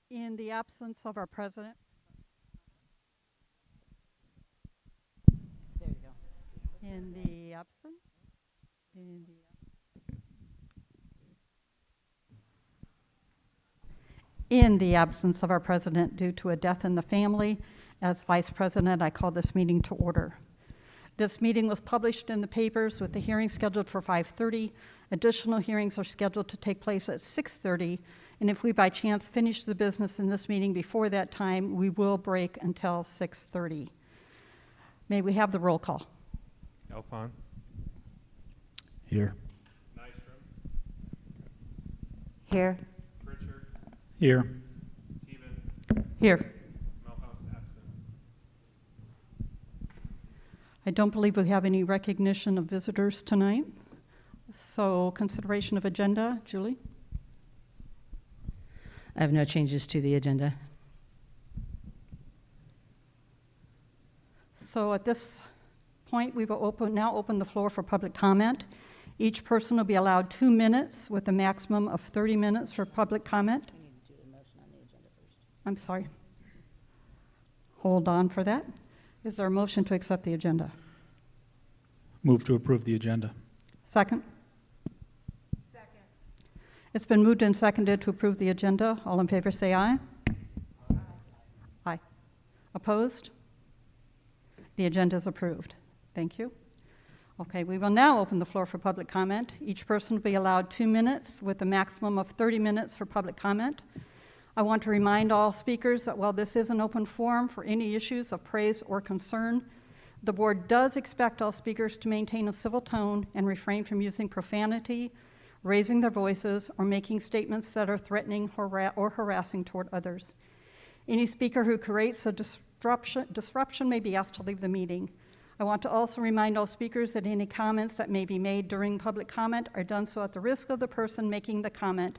In the absence of our president. There you go. In the absence. In the In the absence of our president due to a death in the family, as vice president, I call this meeting to order. This meeting was published in the papers with the hearing scheduled for 5:30. Additional hearings are scheduled to take place at 6:30, and if we by chance finish the business in this meeting before that time, we will break until 6:30. May we have the roll call? Elfon. Here. Nystrom. Here. Pritchard. Here. Teeman. Here. Melhouse absent. I don't believe we have any recognition of visitors tonight. So consideration of agenda, Julie? I have no changes to the agenda. So at this point, we will now open the floor for public comment. Each person will be allowed 2 minutes with a maximum of 30 minutes for public comment. We need to do the motion on the agenda first. I'm sorry. Hold on for that. Is there a motion to accept the agenda? Move to approve the agenda. Second? Second. It's been moved and seconded to approve the agenda. All in favor say aye. Aye. Aye. Opposed? The agenda is approved. Thank you. Okay, we will now open the floor for public comment. Each person will be allowed 2 minutes with a maximum of 30 minutes for public comment. I want to remind all speakers that while this is an open forum for any issues of praise or concern, the board does expect all speakers to maintain a civil tone and refrain from using profanity, raising their voices, or making statements that are threatening or harassing toward others. Any speaker who creates a disruption may be asked to leave the meeting. I want to also remind all speakers that any comments that may be made during public comment are done so at the risk of the person making the comment,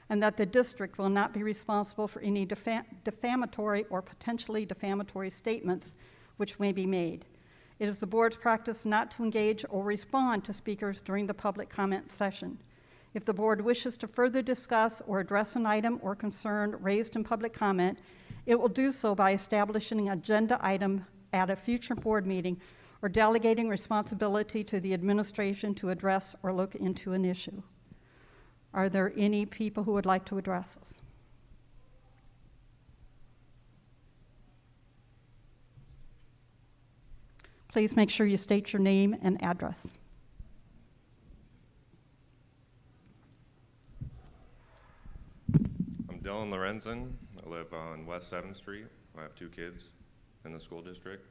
and that the district will not be responsible for any defamatory or potentially defamatory statements which may be made. It is the board's practice not to engage or respond to speakers during the public comment session. If the board wishes to further discuss or address an item or concern raised in public comment, it will do so by establishing an agenda item at a future board meeting or delegating responsibility to the administration to address or look into an issue. Are there any people who would like to address us? Please make sure you state your name and address. I'm Dylan Lorenzen. I live on West 7th Street. I have 2 kids in the school district.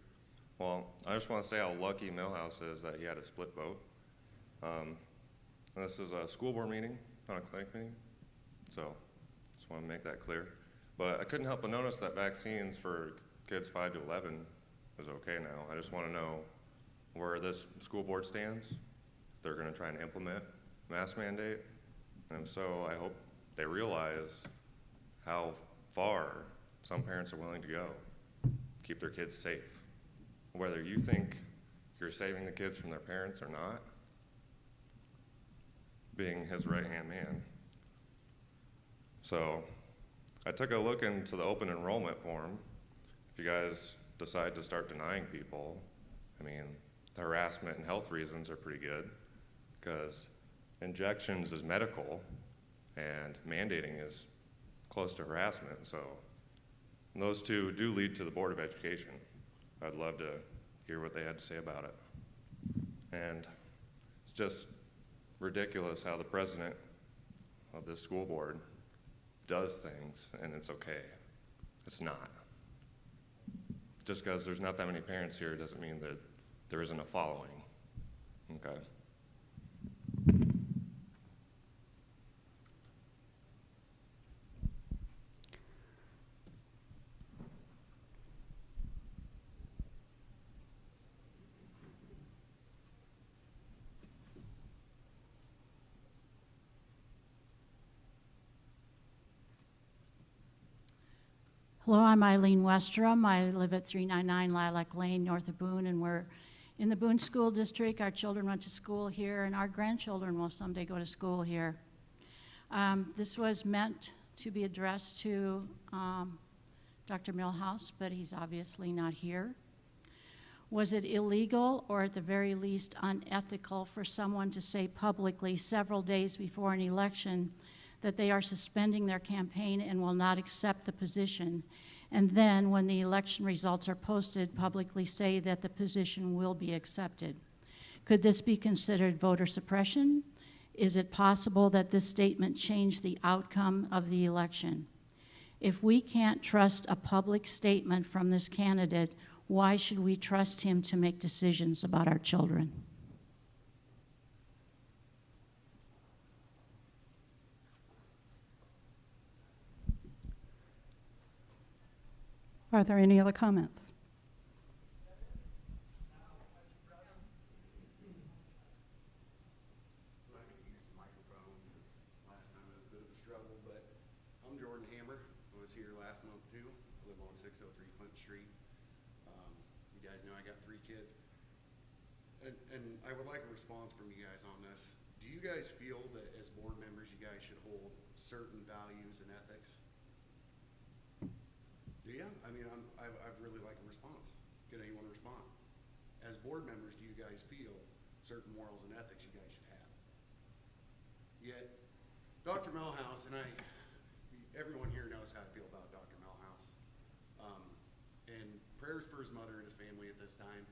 Well, I just want to say how lucky Millhouse is that he had a split vote. This is a school board meeting, not a clinic meeting, so just want to make that clear. But I couldn't help but notice that vaccines for kids 5 to 11 is okay now. I just want to know where this school board stands. If they're going to try and implement mask mandate, and if so, I hope they realize how far some parents are willing to go to keep their kids safe. Whether you think you're saving the kids from their parents or not, being his right-hand man. So I took a look into the open enrollment form. If you guys decide to start denying people, I mean, the harassment and health reasons are pretty good, because injections is medical and mandating is close to harassment. So those two do lead to the Board of Education. I'd love to hear what they had to say about it. And it's just ridiculous how the president of this school board does things and it's okay. It's not. Just because there's not that many parents here doesn't mean that there isn't a following, okay? Hello, I'm Eileen Westrom. I live at 399 Lilac Lane, north of Boone, and we're in the Boone School District. Our children went to school here, and our grandchildren will someday go to school here. This was meant to be addressed to Dr. Milhouse, but he's obviously not here. Was it illegal or at the very least unethical for someone to say publicly several days before an election that they are suspending their campaign and will not accept the position, and then when the election results are posted, publicly say that the position will be accepted? Could this be considered voter suppression? Is it possible that this statement changed the outcome of the election? If we can't trust a public statement from this candidate, why should we trust him to make decisions about our children? Are there any other comments? I'm not gonna use the microphone because last time it was a bit of a struggle, but I'm Jordan Hammer. I was here last month too. I live on 603 Clinton Street. You guys know I got 3 kids. And I would like a response from you guys on this. Do you guys feel that as board members, you guys should hold certain values and ethics? Do you? I mean, I'd really like a response. Can anyone respond? As board members, do you guys feel certain morals and ethics you guys should have? Yet, Dr. Milhouse, and everyone here knows how I feel about Dr. Milhouse. And prayers for his mother and his family at this time.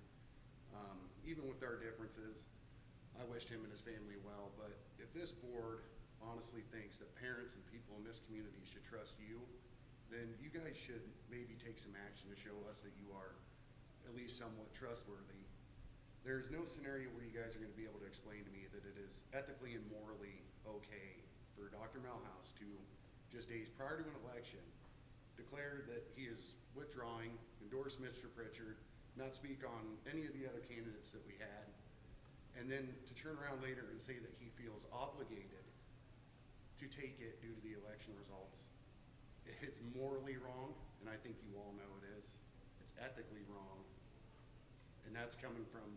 Even with our differences, I wished him and his family well, but if this board honestly thinks that parents and people in this community should trust you, then you guys should maybe take some action to show us that you are at least somewhat trustworthy. There's no scenario where you guys are going to be able to explain to me that it is ethically and morally okay for Dr. Milhouse to, just days prior to an election, declare that he is withdrawing, endorse Mr. Pritchard, not speak on any of the other candidates that we had, and then to turn around later and say that he feels obligated to take it due to the election results. It's morally wrong, and I think you all know it is. It's ethically wrong, and that's coming from,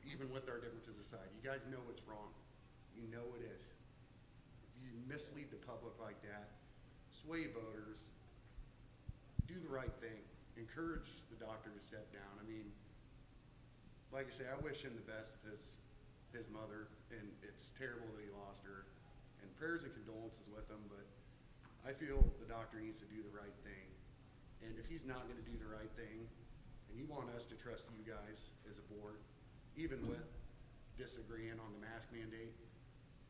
even with our differences aside, you guys know it's wrong. You know it is. You mislead the public like that, sway voters, do the right thing, encourage the doctor to step down. I mean, like I say, I wish him the best with his mother, and it's terrible that he lost her, and prayers and condolences with him, but I feel the doctor needs to do the right thing. And if he's not gonna do the right thing, and you want us to trust you guys as a board, even with disagreeing on the mask mandate,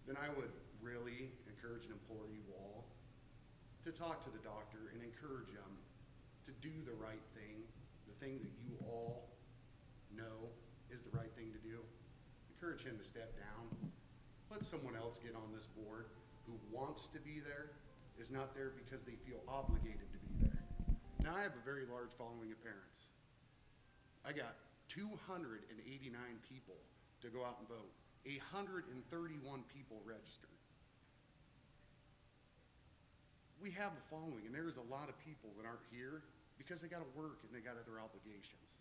then I would really encourage and implore you all to talk to the doctor and encourage him to do the right thing, the thing that you all know is the right thing to do. Encourage him to step down. Let someone else get on this board who wants to be there, is not there because they feel obligated to be there. Now, I have a very large following of parents. I got 289 people to go out and vote, 131 people registered. We have a following, and there's a lot of people that aren't here because they gotta work and they got other obligations.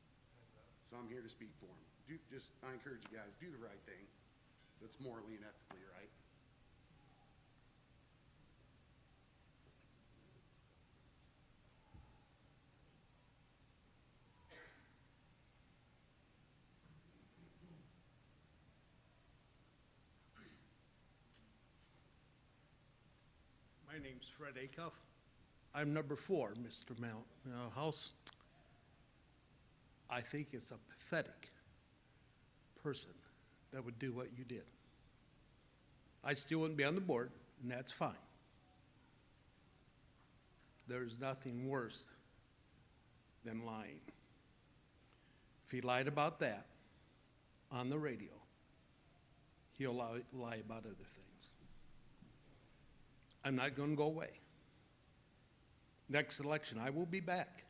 So I'm here to speak for them. I encourage you guys, do the right thing that's morally and ethically right. My name's Fred Acuff. I'm number 4, Mr. House. I think it's a pathetic person that would do what you did. I still wouldn't be on the board, and that's fine. There's nothing worse than lying. If he lied about that on the radio, he'll lie about other things. I'm not going to go away. Next election, I will be back.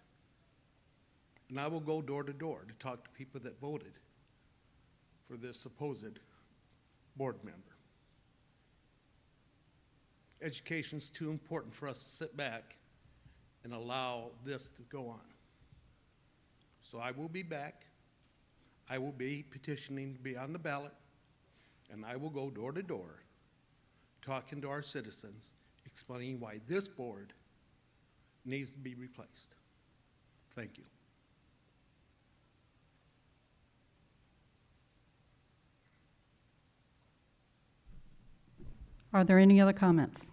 And I will go door to door to talk to people that voted for this supposed board member. Education's too important for us to sit back and allow this to go on. So I will be back. I will be petitioning to be on the ballot, and I will go door to door talking to our citizens explaining why this board needs to be replaced. Thank you. Are there any other comments?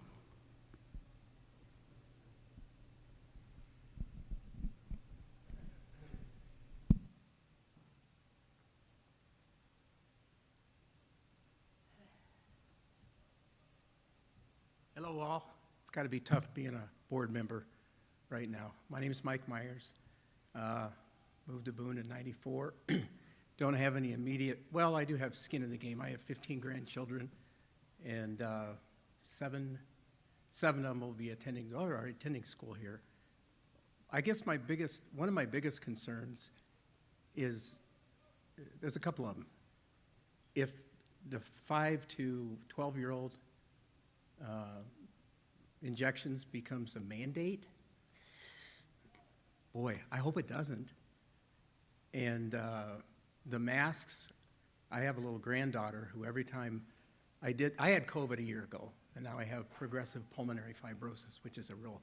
Hello, all. It's got to be tough being a board member right now. My name is Mike Myers. Moved to Boone in '94. Don't have any immediate, well, I do have skin in the game. I have 15 grandchildren, and seven of them will be attending, or are attending school here. I guess one of my biggest concerns is, there's a couple of them. If the 5 to 12-year-old injections becomes a mandate, boy, I hope it doesn't. And the masks, I have a little granddaughter who every time I had COVID a year ago, and now I have progressive pulmonary fibrosis, which is a real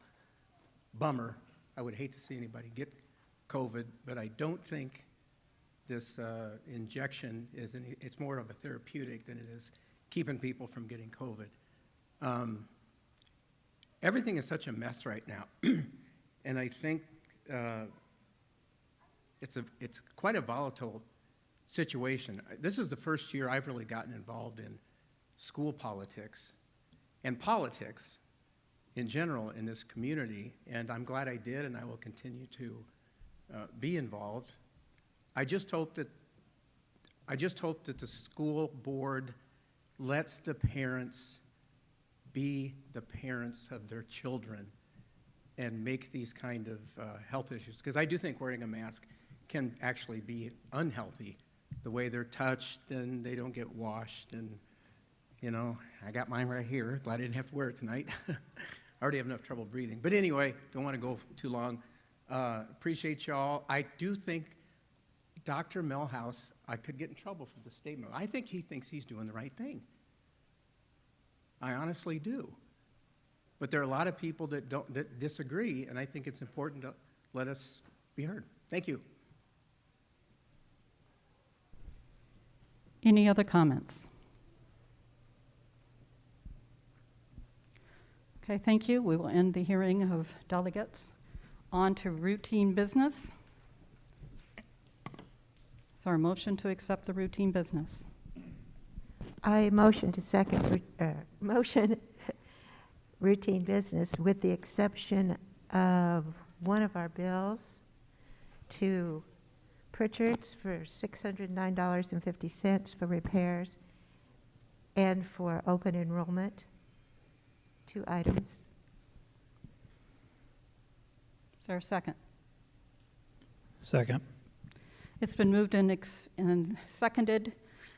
bummer. I would hate to see anybody get COVID, but I don't think this injection it's more of a therapeutic than it is keeping people from getting COVID. Everything is such a mess right now, and I think it's quite a volatile situation. This is the first year I've really gotten involved in school politics and politics in general in this community, and I'm glad I did, and I will continue to be involved. I just hope that the school board lets the parents be the parents of their children and make these kind of health issues. Because I do think wearing a mask can actually be unhealthy. The way they're touched and they don't get washed. And, you know, I got mine right here. Glad I didn't have to wear it tonight. I already have enough trouble breathing. But anyway, don't want to go too long. Appreciate y'all. I do think Dr. Milhouse, I could get in trouble for the statement. I think he thinks he's doing the right thing. I honestly do. But there are a lot of people that disagree, and I think it's important to let us be heard. Thank you. Any other comments? Okay, thank you. We will end the hearing of delegates. On to routine business. Is there a motion to accept the routine business? I motion motion routine business with the exception of one of our bills to Pritchard's for $609.50 for repairs and for open enrollment, 2 items. Is there a second? Second. It's been moved and seconded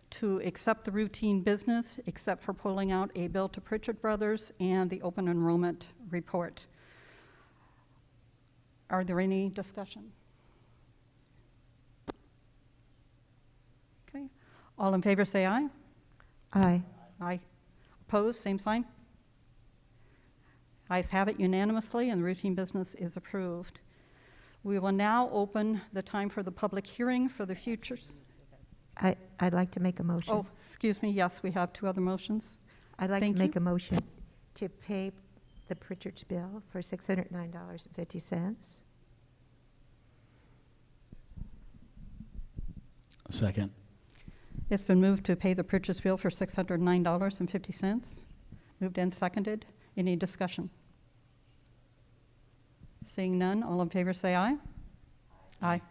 to accept the routine business, except for pulling out a bill to Pritchard Brothers and the open enrollment report. Are there any discussion? Okay. All in favor say aye. Aye. Aye. Opposed, same sign. Ayes have it unanimously, and the routine business is approved. We will now open the time for the public hearing for the futures. I'd like to make a motion. Oh, excuse me, yes, we have 2 other motions. I'd like thank to make you. a motion to pay the Pritchard's bill for $609.50. Second. It's been moved to pay the purchase bill for $609.50. Moved and seconded. Any discussion? Seeing none, all in favor say aye. Aye.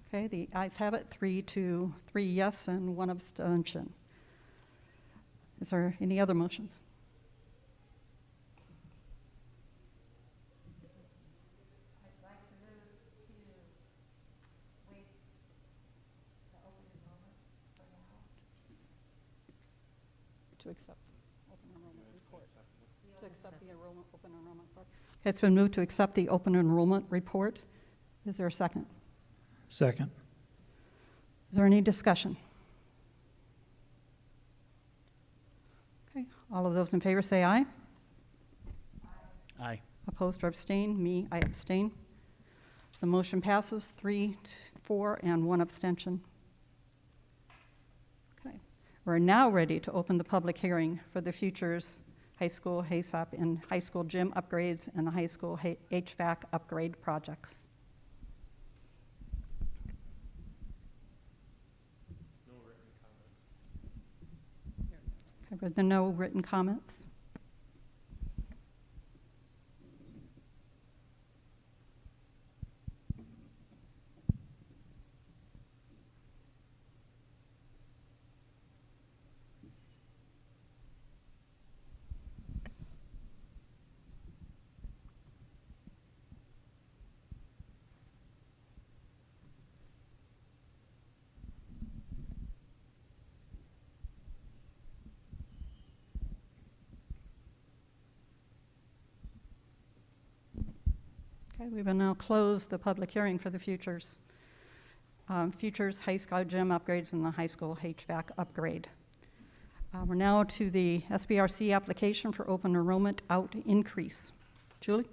Okay, the ayes have it, 3 yes, and 1 abstention. Is there any other motions? I'd like to move to waive the open enrollment for now. To accept open enrollment report. To accept the open enrollment report. Okay, it's been moved to accept the open enrollment report. Is there a second? Second. Is there any discussion? Okay, all of those in favor say aye. Aye. Opposed or abstained? Me, I abstain. The motion passes 3-4 and 1 abstention. Okay, we're now ready to open the public hearing for the Futures High School HACCP and high school gym upgrades and the high school HVAC upgrade projects. No written comments. Okay, were there no written comments? Okay, we will now close the public hearing for the Futures High School gym upgrades and the high school HVAC upgrade. We're now to the SBRC application for open enrollment out increase. Julie?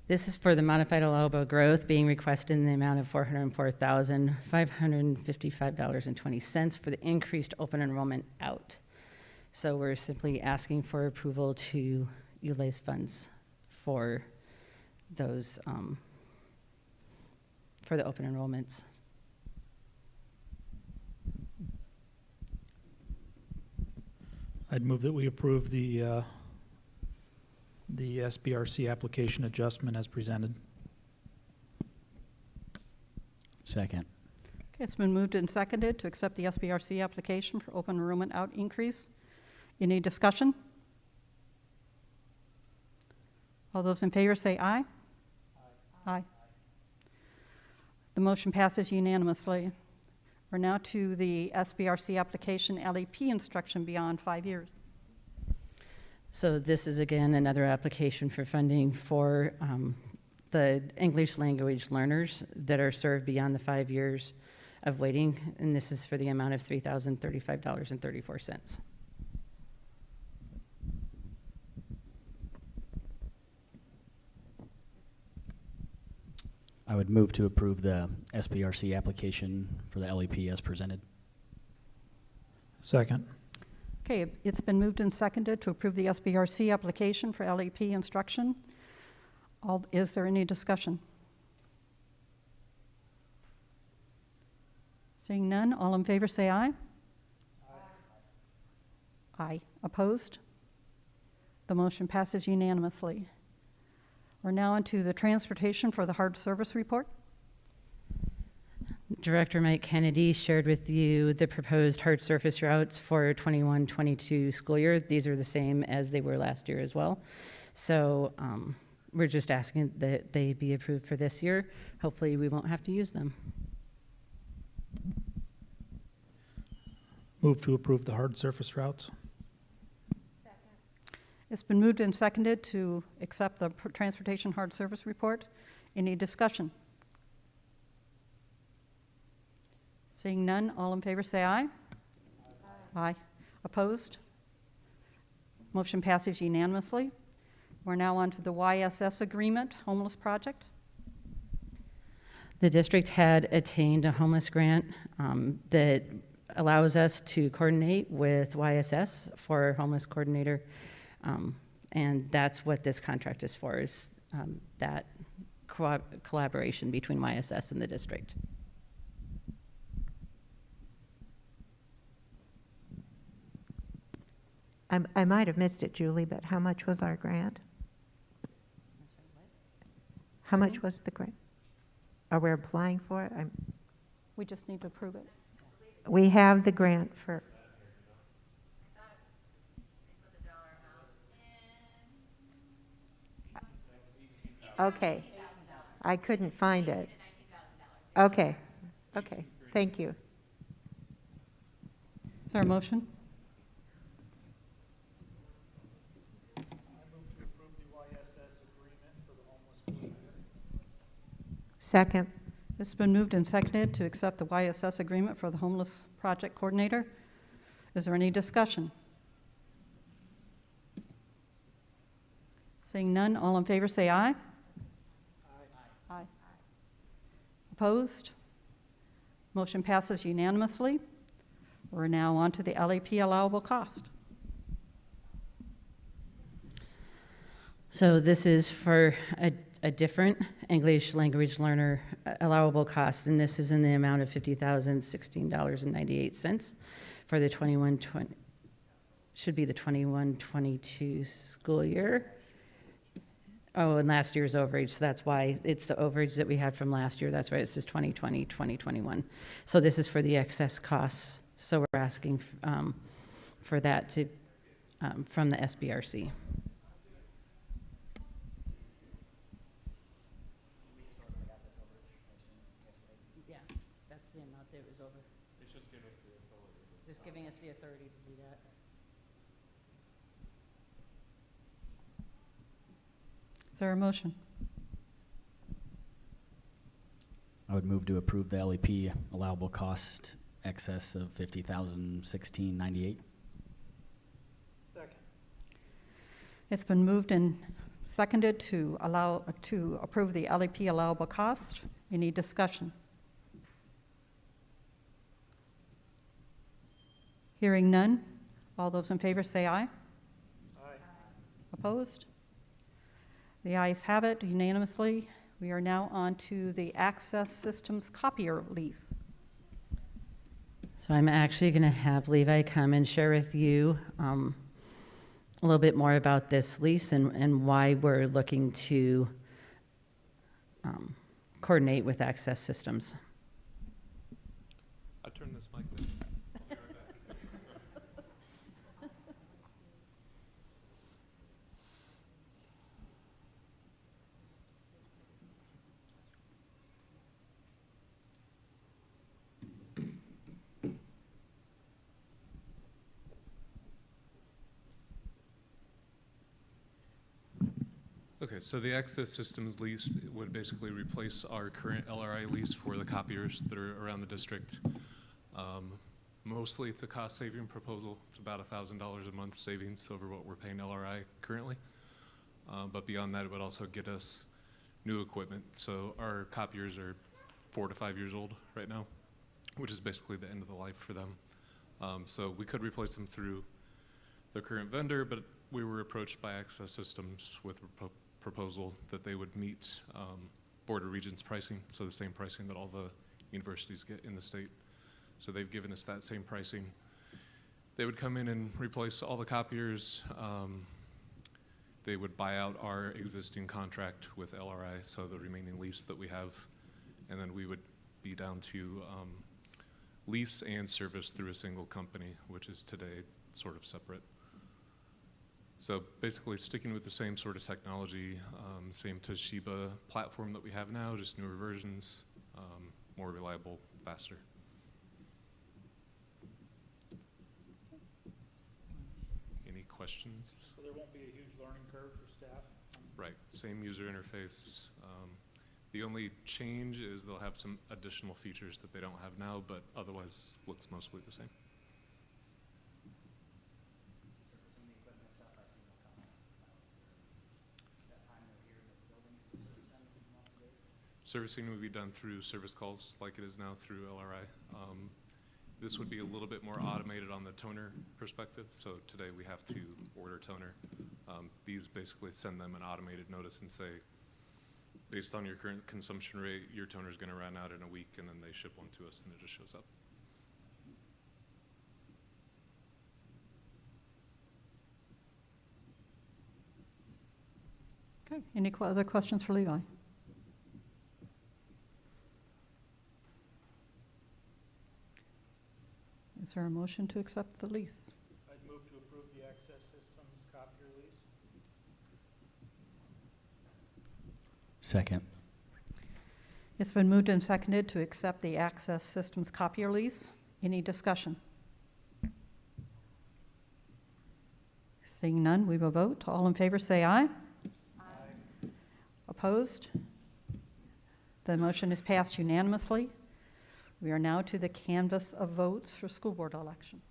This is for the modified allowable growth being requested in the amount of $404,555.20 for the increased open enrollment out. So we're simply asking for approval to utilize funds for those, for the open enrollments. I'd move that we approve the SBRC application adjustment as presented. Second. Okay, it's been moved and seconded to accept the SBRC application for open enrollment out increase. Any discussion? All those in favor say aye. Aye. The motion passes unanimously. We're now to the SBRC application LEP instruction beyond 5 years. So this is again another application for funding for the English language learners that are served beyond the 5 years of waiting, and this is for the amount of $3,035.34. I would move to approve the SBRC application for the LEP as presented. Second. Okay, it's been moved and seconded to approve the SBRC application for LEP instruction. Is there any discussion? Seeing none, all in favor say aye. Aye. Opposed? The motion passes unanimously. We're now into the transportation for the hard service report. Director Mike Kennedy shared with you the proposed hard surface routes for 21-22 school year. These are the same as they were last year as well. So we're just asking that they be approved for this year. Hopefully we won't have to use them. Move to approve the hard surface routes. It's been moved and seconded to accept the transportation hard service report. Any discussion? Seeing none, all in favor say aye. Aye. Opposed? Motion passes unanimously. We're now on to the YSS agreement, homeless project. The district had attained a homeless grant that allows us to coordinate with YSS for our homeless coordinator. And that's what this contract is for, is that collaboration between YSS and the district. I might have missed it, Julie, but how much was our grant? How much was the grant? Are we applying for it? We just need to approve it. We have the grant for. Okay. I couldn't find it. Okay. Okay. Thank you. Is there a motion? Second. It's been moved and seconded to accept the YSS agreement for the homeless project coordinator. Is there any discussion? Seeing none, all in favor say aye. Aye. Opposed? Motion passes unanimously. We're now on to the LAP allowable cost. So this is for a different English language learner allowable cost, and this is in the amount of $50,016.98 for the 21-22 school year. Oh, and last year's overage, so that's why it's the overage that we had from last year. That's why it says 2020, 2021. So this is for the excess costs. So we're asking for that to from the SBRC. Yeah, that's the amount that was over. It's just giving us the authority. Just giving us the authority to do that. Is there a motion? I would move to approve the LEP allowable cost excess of $50,016.98. Second. It's been moved and seconded to approve the LEP allowable cost. Any discussion? Hearing none. All those in favor say aye. Aye. Opposed? The ayes have it unanimously. We are now on to the Access Systems copier lease. So I'm actually going to have Levi come and share with you a little bit more about this lease and why we're looking to coordinate with Access Systems. I turn this mic down. Okay, so the Access Systems lease would basically replace our current LRI lease for the copiers that are around the district. Mostly it's a cost-saving proposal. It's about $1,000 a month savings over what we're paying LRI currently. But beyond that, it would also get us new equipment. So our copiers are 4 to 5 years old right now, which is basically the end of the life for them. So we could replace them through the current vendor, but we were approached by Access Systems with a proposal that they would meet Board of Regents pricing, so the same pricing that all the universities get in the state. So they've given us that same pricing. They would come in and replace all the copiers. They would buy out our existing contract with LRI, so the remaining lease that we have, and then we would be down to lease and service through a single company, which is today sort of separate. So basically sticking with the same sort of technology, same Toshiba platform that we have now, just newer versions, more reliable, faster. Any questions? So there won't be a huge learning curve for staff? Right, same user interface. The only change is they'll have some additional features that they don't have now, but otherwise looks mostly the same. Servicing would be done through service calls like it is now through LRI. This would be a little bit more automated on the toner perspective. So today we have to order toner. These basically send them an automated notice and say, based on your current consumption rate, your toner is going to run out in a week, and then they ship one to us and it just shows up. Okay, any other questions for Levi? Is there a motion to accept the lease? I'd move to approve the Access Systems copier lease. Second. It's been moved and seconded to accept the Access Systems copier lease. Any discussion? Seeing none, we will vote. All in favor say aye. Aye. Opposed? The motion is passed unanimously. We are now to the canvass of votes for school board election.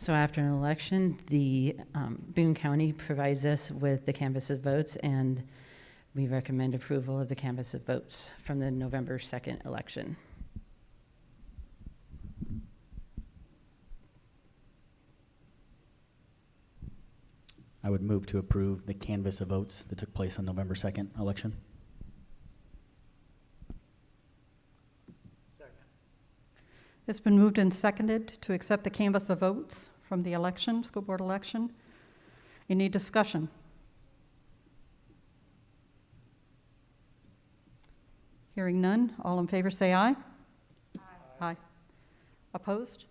So after an election, the Boone County provides us with the canvass of votes, and we recommend approval of the canvass of votes from the November 2nd election. I would move to approve the canvass of votes that took place on November 2nd election. It's been moved and seconded to accept the canvass of votes from the election, school board election. Any discussion? Hearing none, all in favor say aye. Aye. Opposed?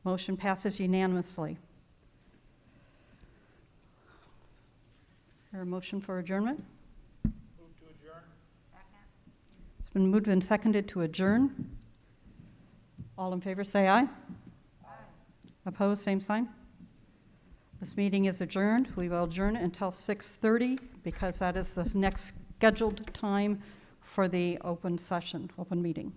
Motion passes unanimously. Hear a motion for adjournment? Move to adjourn. It's been moved and seconded to adjourn. All in favor say aye. Opposed, same sign. This meeting is adjourned. We will adjourn until 6:30 because that is the next scheduled time for the open session, open meeting.